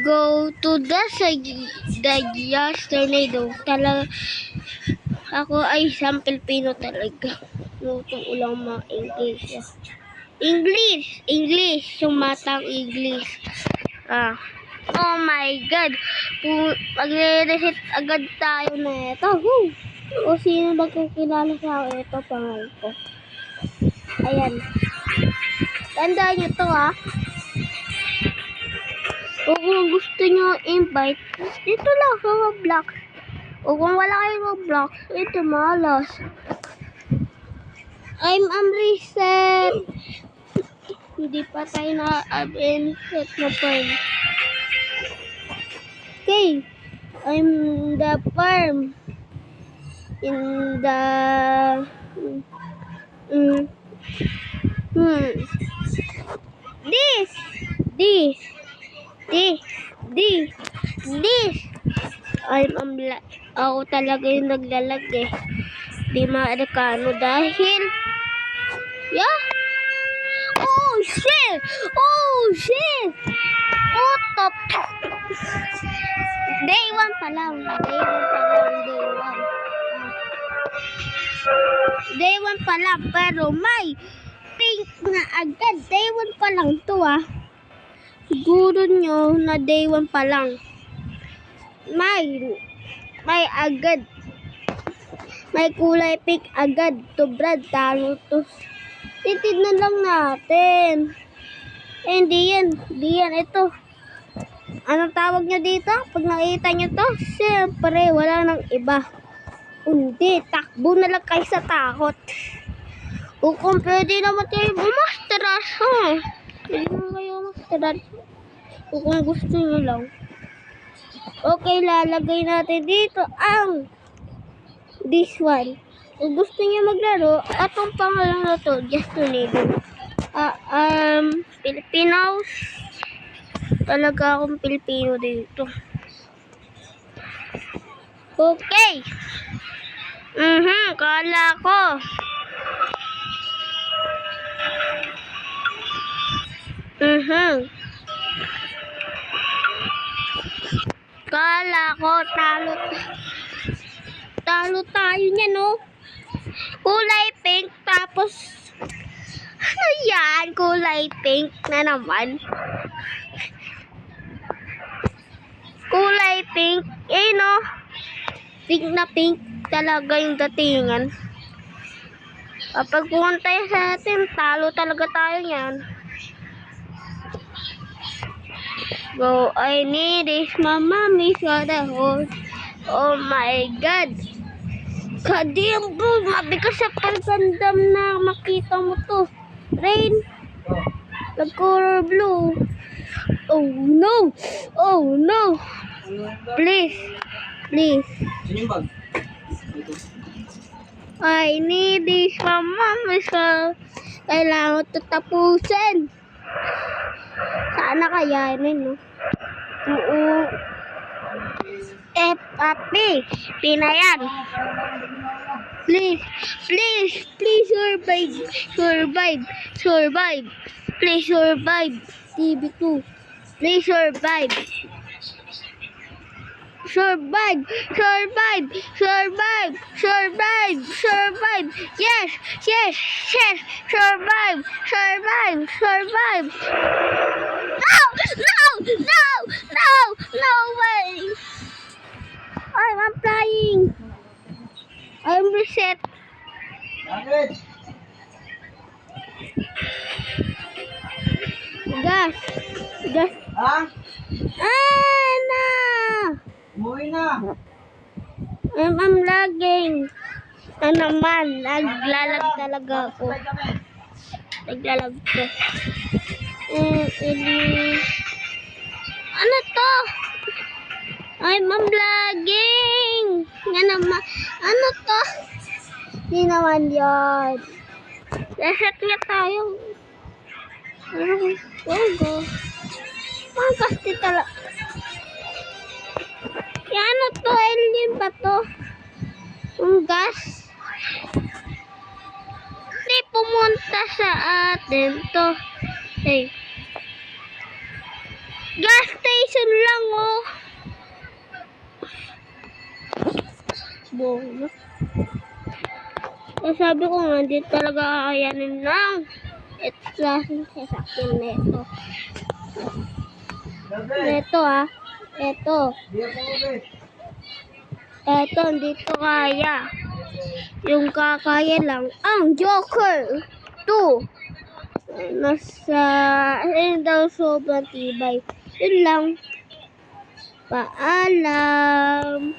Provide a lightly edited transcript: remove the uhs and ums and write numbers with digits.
go to the tornado. Talaga, ako ay isang Pilipino talaga. Luto ulang mga English, yung matang English. Oh my God. Magre-reset agad tayo na ito. O sino nagkakilala sa akin? Ito, pangalan ko. Ayan. Tandaan nyo to, O kung gusto nyo invite, dito lang sa Roblox. O kung wala kayong Roblox, ito malas. I'm reset. Hindi pa tayo na-reset na farm. Okay. I'm the farm. In the... This. Ako talaga yung naglalag eh. Di maadakano dahil... Yeah. Oh shit! Oh, top. Day 1 pa lang. Day 1 pa lang. Pero may pink na agad. Day 1 pa lang to Siguro nyo na day 1 pa lang. May agad. May kulay pink agad. To Brad, talo to. Titignan lang natin. Hindi yan. Ito. Anong tawag nyo dito? Pag nakita nyo to, siyempre, wala nang iba. Hindi, takbo na lang kayo sa takot. O kung pwede naman kayo umasteras, Pwede naman kayo umasteras. O kung gusto nyo lang. Okay, lalagay natin dito ang this one. Kung gusto niya maglaro, atong pangalan na to, just tornado. Filipinos. Talaga akong Pilipino dito. Okay. Kala ko. Kala ko talo tayo niya, no? Kulay pink, tapos ano yan? Kulay pink na naman. Kulay pink, no? Pink na pink talaga yung datingan. Kapag pumunta sa atin, talo talaga tayo yan. Go, I need this, my mommy's got a horse. Oh my God. Kadim bro, mabigas sa pagkandam na makita mo to. Rain. Nag-color blue. Oh no. Please. I need this, my mommy's got. Kailangan ito tapusin. Sana kayanin, no? Oo. FAP. Pinayan. Please survive. Please survive. TV2. Please survive. Yes. Survive. No way. I'm flying. I'm reset. Gas. Na. Umuwi na. I'm lagging. Naman, naglalag talaga ako. Naglalag ko. Ano to? I'm lagging. Ano to? Hindi naman yan. Reset nga tayo. Go. Magkasti talaga. Ano to? Alien ba to? Yung gas? Hindi pumunta sa atin to. Hey. Gas station. Foundation lang, oh. Bono. Eh, sabi ko nga, hindi talaga kakayanin lang. Ito klaseng sasakyan na ito. Ito, ah. Ito. Di ako ulit. Ito, hindi to kaya. Yung kakaya lang, ang Joker 2. Nasa, ayun daw, sobrang tibay. Yun lang. Paalam.